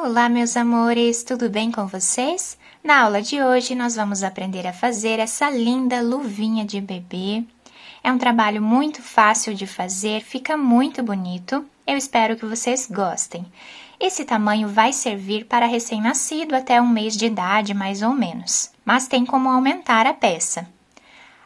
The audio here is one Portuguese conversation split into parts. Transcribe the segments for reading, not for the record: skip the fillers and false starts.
Olá, meus amores, tudo bem com vocês? Na aula de hoje, nós vamos aprender a fazer essa linda luvinha de bebê. É um trabalho muito fácil de fazer, fica muito bonito. Eu espero que vocês gostem. Esse tamanho vai servir para recém-nascido até 1 mês de idade, mais ou menos. Mas tem como aumentar a peça.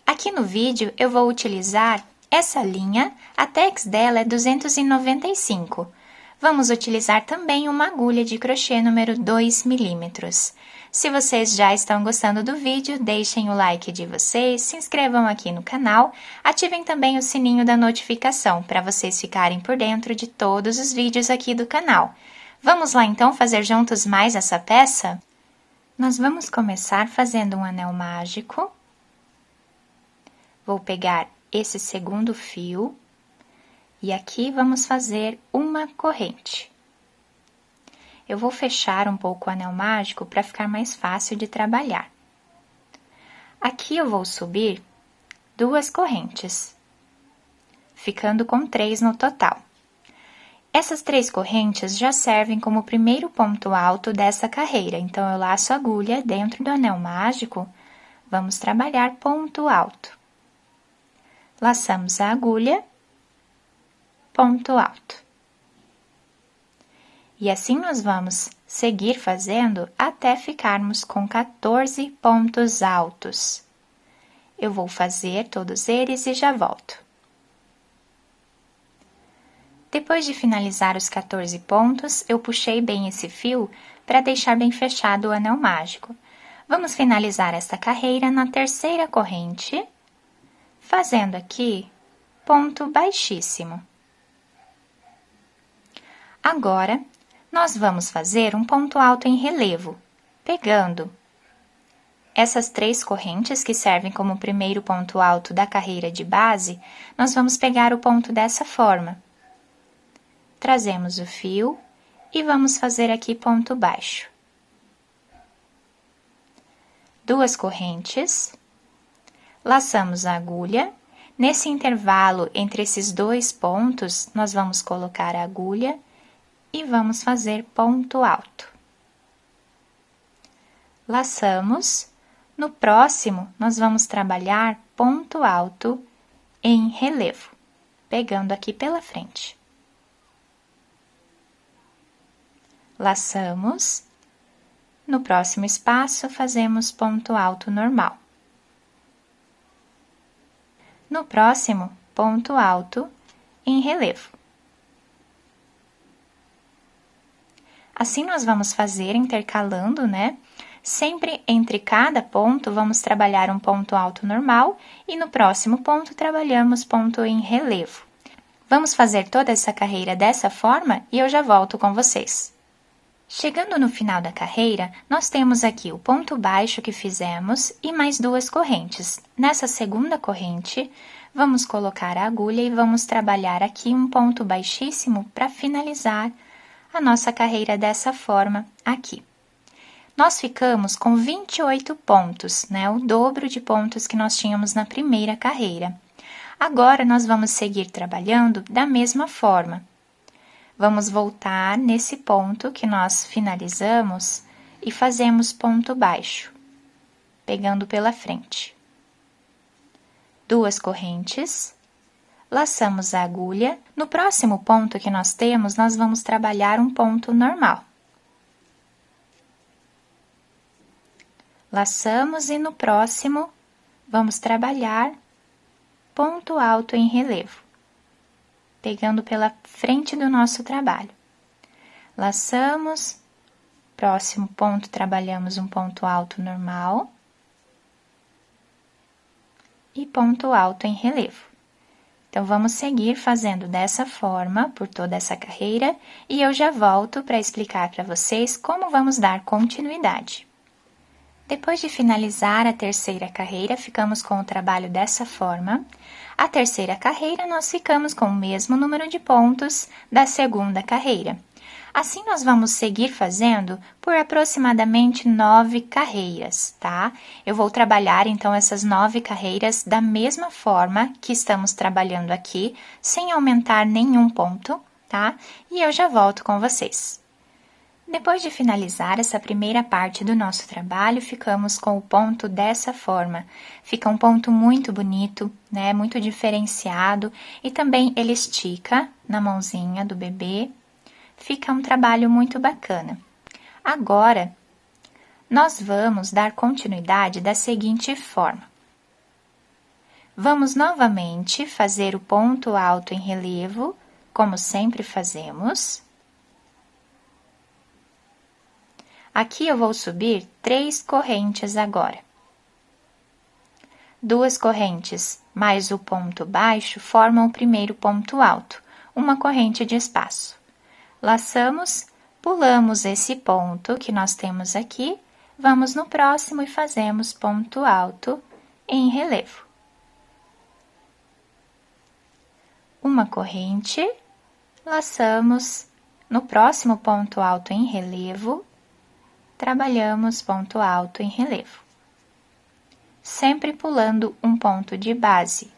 Aqui no vídeo, eu vou utilizar essa linha, a tex dela é 295. Vamos utilizar também uma agulha de crochê número 2 milímetros. Se vocês já estão gostando do vídeo, deixem o like de vocês, se inscrevam aqui no canal, ativem também o sininho da notificação para vocês ficarem por dentro de todos os vídeos aqui do canal. Vamos lá então fazer juntos mais essa peça? Nós vamos começar fazendo um anel mágico. Vou pegar esse segundo fio. E aqui vamos fazer uma corrente. Eu vou fechar um pouco o anel mágico para ficar mais fácil de trabalhar. Aqui eu vou subir 2 correntes, ficando com 3 no total. Essas 3 correntes já servem como o primeiro ponto alto dessa carreira, então eu laço a agulha dentro do anel mágico, vamos trabalhar ponto alto. Laçamos a agulha, ponto alto. E assim nós vamos seguir fazendo até ficarmos com 14 pontos altos. Eu vou fazer todos eles e já volto. Depois de finalizar os 14 pontos, eu puxei bem esse fio para deixar bem fechado o anel mágico. Vamos finalizar esta carreira na terceira corrente, fazendo aqui ponto baixíssimo. Agora, nós vamos fazer um ponto alto em relevo, pegando essas 3 correntes que servem como o primeiro ponto alto da carreira de base, nós vamos pegar o ponto dessa forma. Trazemos o fio e vamos fazer aqui ponto baixo. 2 correntes, laçamos a agulha. Nesse intervalo entre esses 2 pontos, nós vamos colocar a agulha e vamos fazer ponto alto. Laçamos. No próximo, nós vamos trabalhar ponto alto em relevo, pegando aqui pela frente. Laçamos. No próximo espaço, fazemos ponto alto normal. No próximo, ponto alto em relevo. Assim, nós vamos fazer intercalando, né? Sempre entre cada ponto, vamos trabalhar um ponto alto normal e no próximo ponto, trabalhamos ponto em relevo. Vamos fazer toda essa carreira dessa forma e eu já volto com vocês. Chegando no final da carreira, nós temos aqui o ponto baixo que fizemos e mais 2 correntes. Nessa segunda corrente, vamos colocar a agulha e vamos trabalhar aqui um ponto baixíssimo para finalizar a nossa carreira dessa forma aqui. Nós ficamos com 28 pontos, né? O dobro de pontos que nós tínhamos na primeira carreira. Agora, nós vamos seguir trabalhando da mesma forma. Vamos voltar nesse ponto que nós finalizamos e fazemos ponto baixo, pegando pela frente. 2 correntes. Laçamos a agulha. No próximo ponto que nós temos, nós vamos trabalhar um ponto normal. Laçamos e no próximo, vamos trabalhar ponto alto em relevo, pegando pela frente do nosso trabalho. Laçamos, próximo ponto, trabalhamos um ponto alto normal e ponto alto em relevo. Então, vamos seguir fazendo dessa forma por toda essa carreira e eu já volto para explicar para vocês como vamos dar continuidade. Depois de finalizar a terceira carreira, ficamos com o trabalho dessa forma. A terceira carreira, nós ficamos com o mesmo número de pontos da segunda carreira. Assim, nós vamos seguir fazendo por aproximadamente 9 carreiras, tá? Eu vou trabalhar, então, essas 9 carreiras da mesma forma que estamos trabalhando aqui, sem aumentar nenhum ponto, tá? E eu já volto com vocês. Depois de finalizar essa primeira parte do nosso trabalho, ficamos com o ponto dessa forma. Fica um ponto muito bonito, né? Muito diferenciado e também ele estica na mãozinha do bebê. Fica um trabalho muito bacana. Agora, nós vamos dar continuidade da seguinte forma. Vamos novamente fazer o ponto alto em relevo, como sempre fazemos. Aqui eu vou subir 3 correntes agora. 2 correntes mais o ponto baixo formam o primeiro ponto alto, uma corrente de espaço. Laçamos, pulamos esse ponto que nós temos aqui, vamos no próximo e fazemos ponto alto em relevo. Uma corrente, laçamos, no próximo ponto alto em relevo, trabalhamos ponto alto em relevo. Sempre pulando um ponto de base.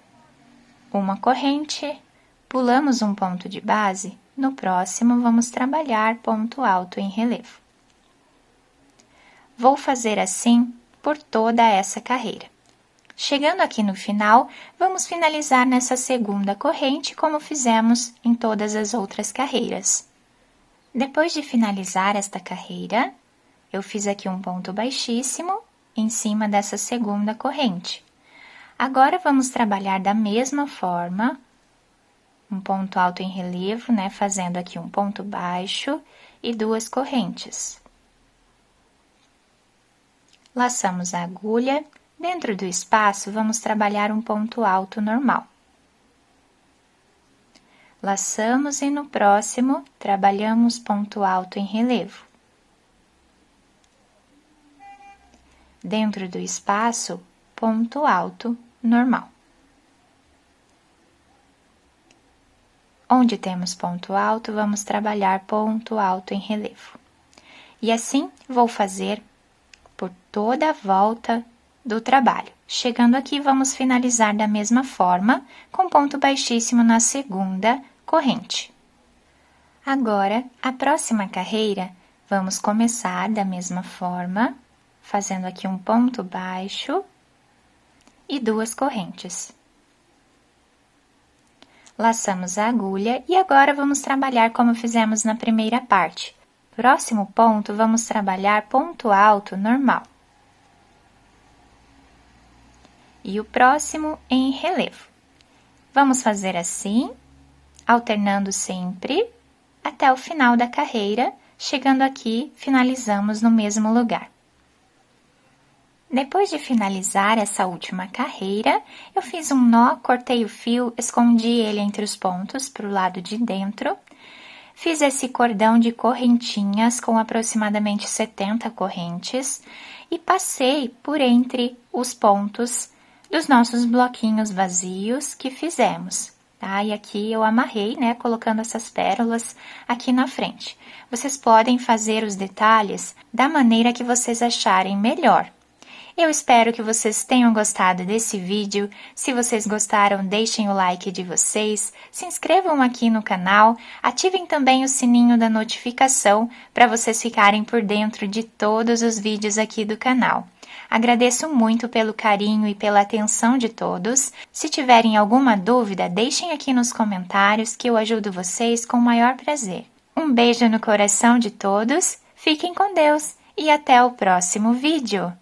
Uma corrente, pulamos um ponto de base, no próximo vamos trabalhar ponto alto em relevo. Vou fazer assim por toda essa carreira. Chegando aqui no final, vamos finalizar nessa segunda corrente como fizemos em todas as outras carreiras. Depois de finalizar esta carreira, eu fiz aqui um ponto baixíssimo em cima dessa segunda corrente. Agora, vamos trabalhar da mesma forma, um ponto alto em relevo, né? Fazendo aqui um ponto baixo e 2 correntes. Laçamos a agulha, dentro do espaço, vamos trabalhar um ponto alto normal. Laçamos e no próximo, trabalhamos ponto alto em relevo. Dentro do espaço, ponto alto normal. Onde temos ponto alto, vamos trabalhar ponto alto em relevo. E assim, vou fazer por toda a volta do trabalho. Chegando aqui, vamos finalizar da mesma forma, com ponto baixíssimo na segunda corrente. Agora, a próxima carreira, vamos começar da mesma forma, fazendo aqui um ponto baixo e 2 correntes. Laçamos a agulha e agora vamos trabalhar como fizemos na primeira parte. Próximo ponto, vamos trabalhar ponto alto normal. E o próximo em relevo. Vamos fazer assim, alternando sempre, até o final da carreira, chegando aqui, finalizamos no mesmo lugar. Depois de finalizar essa última carreira, eu fiz um nó, cortei o fio, escondi ele entre os pontos para o lado de dentro. Fiz esse cordão de correntinhas com aproximadamente 70 correntes e passei por entre os pontos dos nossos bloquinhos vazios que fizemos, tá? E aqui eu amarrei, né, colocando essas pérolas aqui na frente. Vocês podem fazer os detalhes da maneira que vocês acharem melhor. Eu espero que vocês tenham gostado desse vídeo. Se vocês gostaram, deixem o like de vocês, se inscrevam aqui no canal, ativem também o sininho da notificação para vocês ficarem por dentro de todos os vídeos aqui do canal. Agradeço muito pelo carinho e pela atenção de todos. Se tiverem alguma dúvida, deixem aqui nos comentários que eu ajudo vocês com o maior prazer. Um beijo no coração de todos, fiquem com Deus e até o próximo vídeo!